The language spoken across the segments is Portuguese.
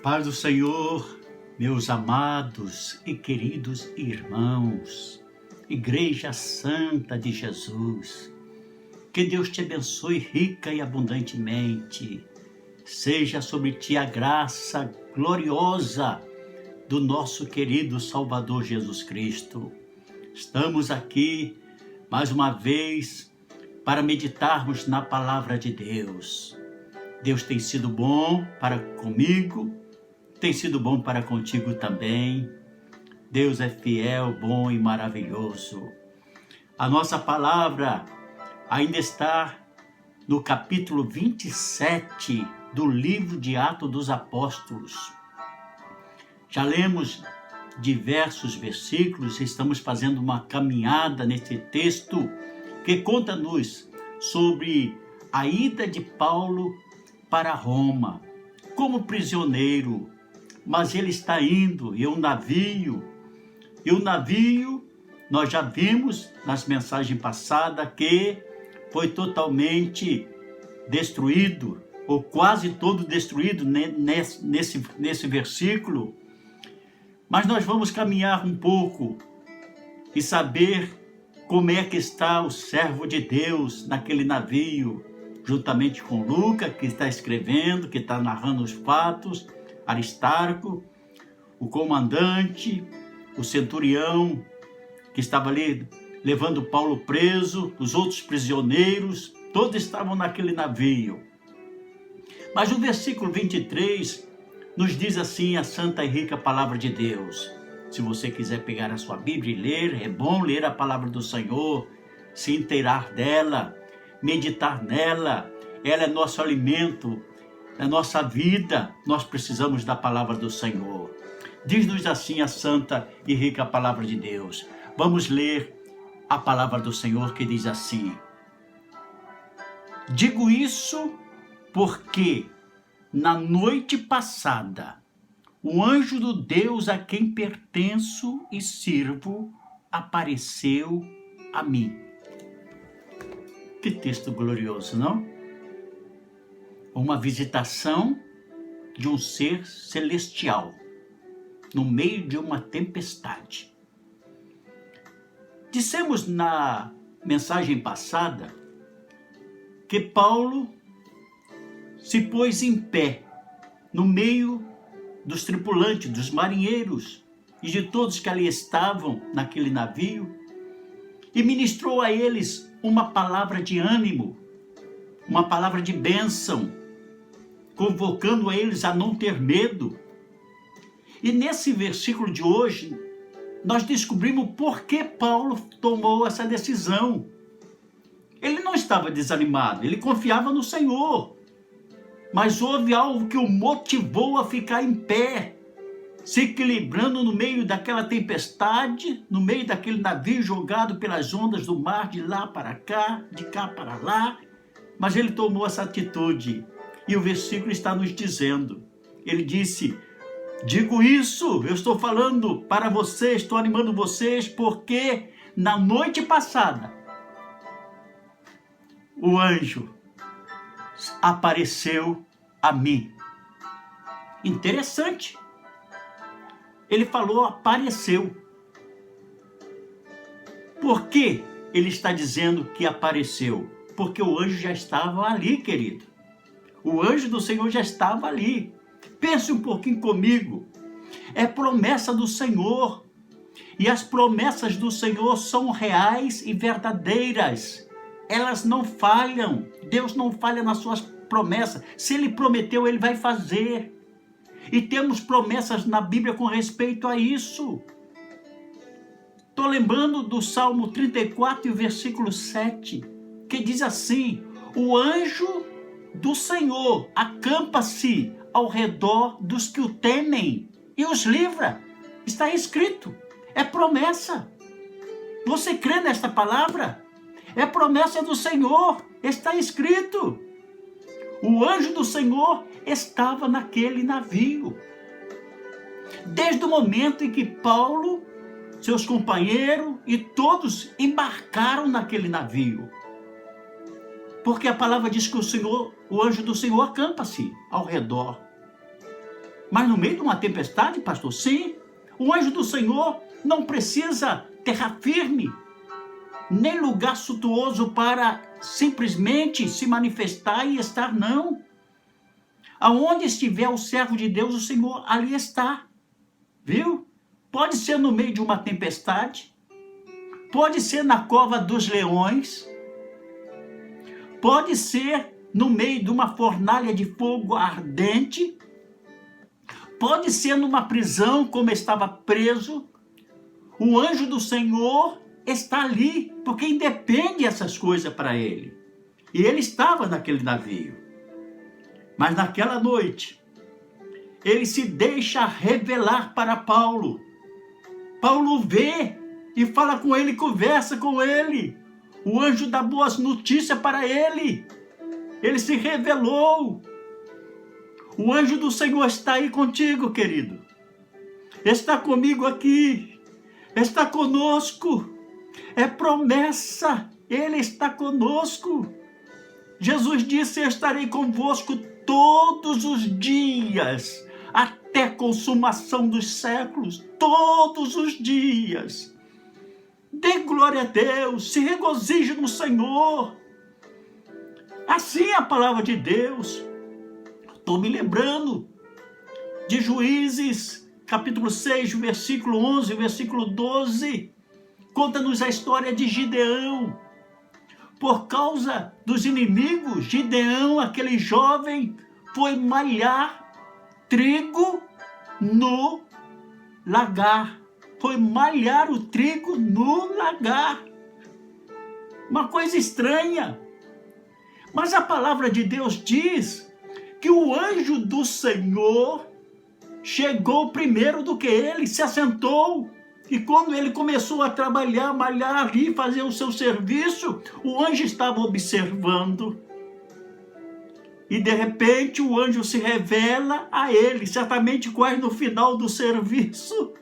Paz do Senhor, meus amados e queridos irmãos, Igreja Santa de Jesus, que Deus te abençoe rica e abundantemente. Seja sobre ti a graça gloriosa do nosso querido Salvador Jesus Cristo. Estamos aqui mais uma vez para meditarmos na palavra de Deus. Deus tem sido bom para comigo, tem sido bom para contigo também. Deus é fiel, bom e maravilhoso. A nossa palavra ainda está no capítulo 27 do livro de Atos dos Apóstolos. Já lemos diversos versículos, estamos fazendo uma caminhada nesse texto que conta-nos sobre a ida de Paulo para Roma como prisioneiro. Mas ele está indo, e o navio, nós já vimos nas mensagens passadas que foi totalmente destruído, ou quase todo destruído nesse versículo. Mas nós vamos caminhar um pouco e saber como é que está o servo de Deus naquele navio, juntamente com Lucas, que está escrevendo, que está narrando os fatos, Aristarco, o comandante, o centurião, que estava ali levando Paulo preso, os outros prisioneiros, todos estavam naquele navio. Mas o versículo 23 nos diz assim a santa e rica palavra de Deus. Se você quiser pegar a sua Bíblia e ler, é bom ler a palavra do Senhor, se inteirar dela, meditar nela. Ela é nosso alimento, é nossa vida. Nós precisamos da palavra do Senhor. Diz-nos assim a santa e rica palavra de Deus. Vamos ler a palavra do Senhor que diz assim: digo isso porque na noite passada o anjo do Deus a quem pertenço e sirvo apareceu a mim. Que texto glorioso, não? Uma visitação de um ser celestial no meio de uma tempestade. Dissemos na mensagem passada que Paulo se pôs em pé no meio dos tripulantes, dos marinheiros e de todos que ali estavam naquele navio e ministrou a eles uma palavra de ânimo, uma palavra de bênção, convocando a eles a não ter medo. E nesse versículo de hoje, nós descobrimos por que Paulo tomou essa decisão. Ele não estava desanimado, ele confiava no Senhor. Mas houve algo que o motivou a ficar em pé, se equilibrando no meio daquela tempestade, no meio daquele navio jogado pelas ondas do mar, de lá para cá, de cá para lá. Mas ele tomou essa atitude. E o versículo está nos dizendo, ele disse: digo isso, eu estou falando para vocês, estou animando vocês, porque na noite passada, o anjo apareceu a mim. Interessante. Ele falou apareceu. Por que ele está dizendo que apareceu? Porque o anjo já estava ali, querido. O anjo do Senhor já estava ali. Pense um pouquinho comigo. É promessa do Senhor. E as promessas do Senhor são reais e verdadeiras. Elas não falham. Deus não falha nas suas promessas. Se Ele prometeu, Ele vai fazer. E temos promessas na Bíblia com respeito a isso. Estou lembrando do Salmo 34 e o versículo 7, que diz assim: o anjo do Senhor acampa-se ao redor dos que o temem e os livra. Está escrito. É promessa. Você crê nesta palavra? É promessa do Senhor. Está escrito. O anjo do Senhor estava naquele navio. Desde o momento em que Paulo, seus companheiros e todos embarcaram naquele navio. Porque a palavra diz que o anjo do Senhor acampa-se ao redor. Mas no meio de uma tempestade, pastor, sim, o anjo do Senhor não precisa terra firme, nem lugar suntuoso para simplesmente se manifestar e estar, não. Aonde estiver o servo de Deus, o Senhor ali está, viu? Pode ser no meio de uma tempestade, pode ser na cova dos leões, pode ser no meio de uma fornalha de fogo ardente, pode ser numa prisão como estava preso. O anjo do Senhor está ali, porque independe essas coisas para ele. E ele estava naquele navio. Mas naquela noite, ele se deixa revelar para Paulo. Paulo vê e fala com ele, conversa com ele. O anjo dá boas notícias para ele. Ele se revelou. O anjo do Senhor está aí contigo, querido. Está comigo aqui. Está conosco. É promessa. Ele está conosco. Jesus disse, eu estarei convosco todos os dias, até a consumação dos séculos, todos os dias. Dê glória a Deus, se regozije no Senhor. Assim é a palavra de Deus. Estou me lembrando de Juízes, capítulo 6, versículo 11, versículo 12. Conta-nos a história de Gideão. Por causa dos inimigos, Gideão, aquele jovem, foi malhar trigo no lagar. Foi malhar o trigo no lagar. Uma coisa estranha. Mas a palavra de Deus diz que o anjo do Senhor chegou primeiro do que ele, se assentou. E quando ele começou a trabalhar, malhar ali, fazer o seu serviço, o anjo estava observando. E de repente o anjo se revela a ele, certamente quase no final do serviço.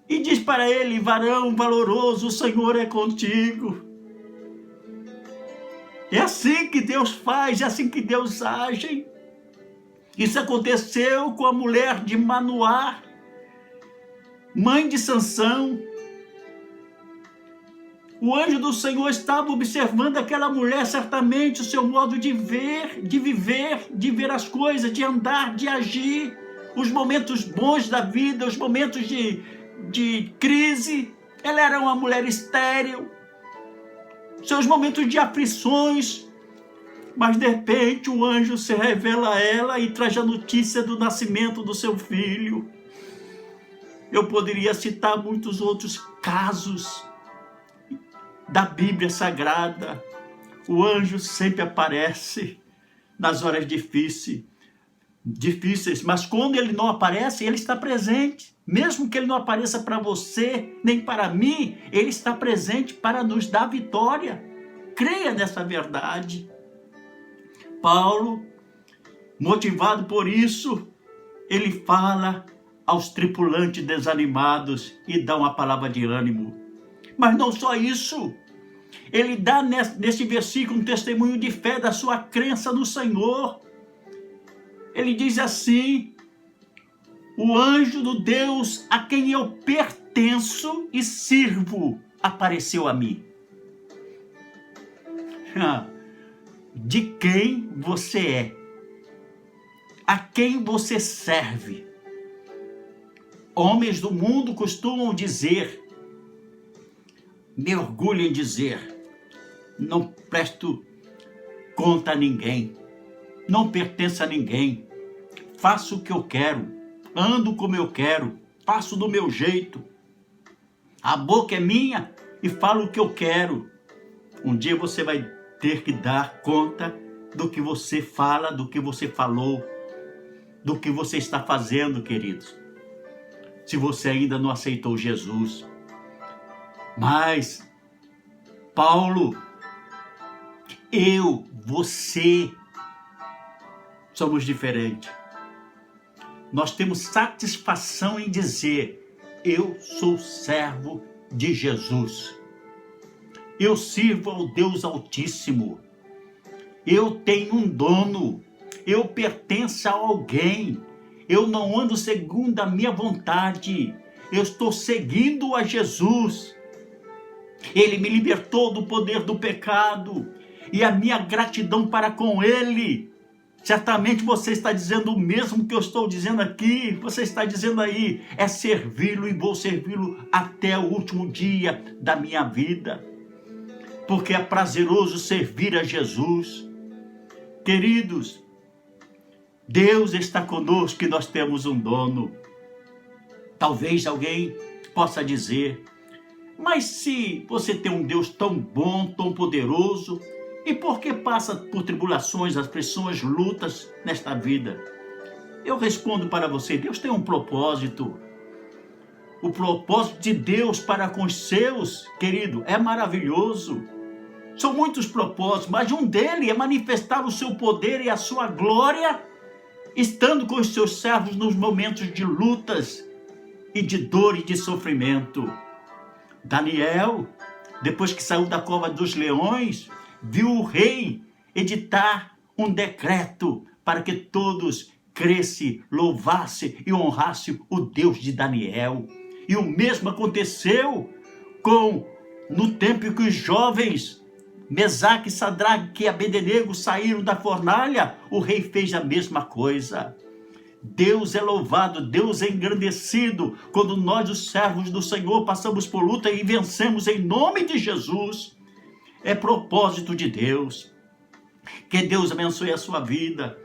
E diz para ele, varão valoroso, o Senhor é contigo. É assim que Deus faz, é assim que Deus age. Isso aconteceu com a mulher de Manoá, mãe de Sansão. O anjo do Senhor estava observando aquela mulher, certamente, o seu modo de ver, de viver, de ver as coisas, de andar, de agir, os momentos bons da vida, os momentos de crise. Ela era uma mulher estéril, seus momentos de aflições, mas de repente o anjo se revela a ela e traz a notícia do nascimento do seu filho. Eu poderia citar muitos outros casos da Bíblia Sagrada. O anjo sempre aparece nas horas difíceis, mas quando ele não aparece, ele está presente. Mesmo que ele não apareça para você, nem para mim, ele está presente para nos dar vitória. Creia nessa verdade. Paulo, motivado por isso, ele fala aos tripulantes desanimados e dá uma palavra de ânimo. Mas não só isso, ele dá nesse versículo um testemunho de fé da sua crença no Senhor. Ele diz assim, o anjo do Deus a quem eu pertenço e sirvo apareceu a mim. De quem você é? A quem você serve? Homens do mundo costumam dizer, me orgulho em dizer, não presto conta a ninguém, não pertenço a ninguém, faço o que eu quero, ando como eu quero, faço do meu jeito, a boca é minha e falo o que eu quero. Um dia você vai ter que dar conta do que você fala, do que você falou, do que você está fazendo, queridos. Se você ainda não aceitou Jesus. Mas, Paulo, eu, você, somos diferentes. Nós temos satisfação em dizer, eu sou servo de Jesus. Eu sirvo ao Deus Altíssimo. Eu tenho um dono. Eu pertenço a alguém. Eu não ando segundo a minha vontade. Eu estou seguindo a Jesus. Ele me libertou do poder do pecado. E a minha gratidão para com Ele. Certamente você está dizendo o mesmo que eu estou dizendo aqui. Você está dizendo aí, é servi-lo e vou servi-lo até o último dia da minha vida. Porque é prazeroso servir a Jesus. Queridos, Deus está conosco e nós temos um dono. Talvez alguém possa dizer, mas se você tem um Deus tão bom, tão poderoso, e por que passa por tribulações, aflições, lutas nesta vida? Eu respondo para você, Deus tem um propósito. O propósito de Deus para com os seus, querido, é maravilhoso. São muitos propósitos, mas um deles é manifestar o seu poder e a sua glória, estando com os seus servos nos momentos de lutas e de dor e de sofrimento. Daniel, depois que saiu da cova dos leões, viu o rei editar um decreto para que todos crescem, louvassem e honrassem o Deus de Daniel. E o mesmo aconteceu no tempo em que os jovens Mesaque, Sadraque e Abednego saíram da fornalha, o rei fez a mesma coisa. Deus é louvado, Deus é engrandecido quando nós, os servos do Senhor, passamos por luta e vencemos em nome de Jesus. É propósito de Deus. Que Deus abençoe a sua vida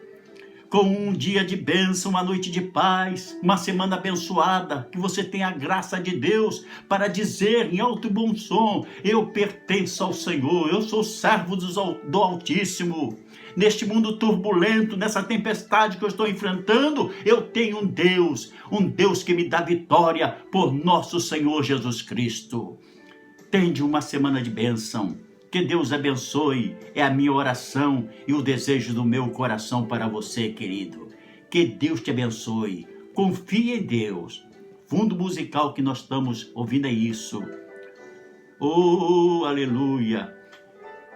com um dia de bênção, uma noite de paz, uma semana abençoada, que você tenha a graça de Deus para dizer em alto e bom som, eu pertenço ao Senhor, eu sou servo do Altíssimo. Neste mundo turbulento, nessa tempestade que eu estou enfrentando, eu tenho um Deus que me dá vitória por nosso Senhor Jesus Cristo. Tende uma semana de bênção. Que Deus abençoe, é a minha oração e o desejo do meu coração para você, querido. Que Deus te abençoe. Confie em Deus. Fundo musical que nós estamos ouvindo é isso. Oh, aleluia.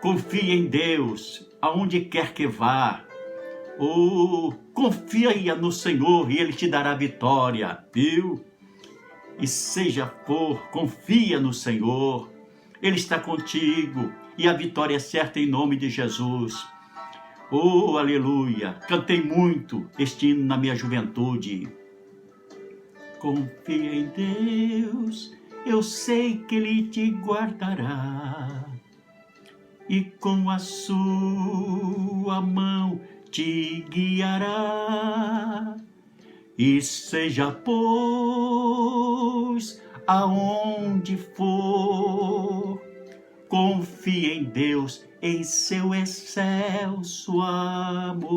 Confie em Deus, aonde quer que vá. Oh, confia no Senhor e Ele te dará vitória, viu? E seja confia no Senhor. Ele está contigo e a vitória é certa em nome de Jesus. Oh, aleluia! Cantei muito este hino na minha juventude. Confia em Deus, eu sei que Ele te guardará. E com a sua mão te guiará. E seja, pois, aonde for, confie em Deus, em seu excelso amor.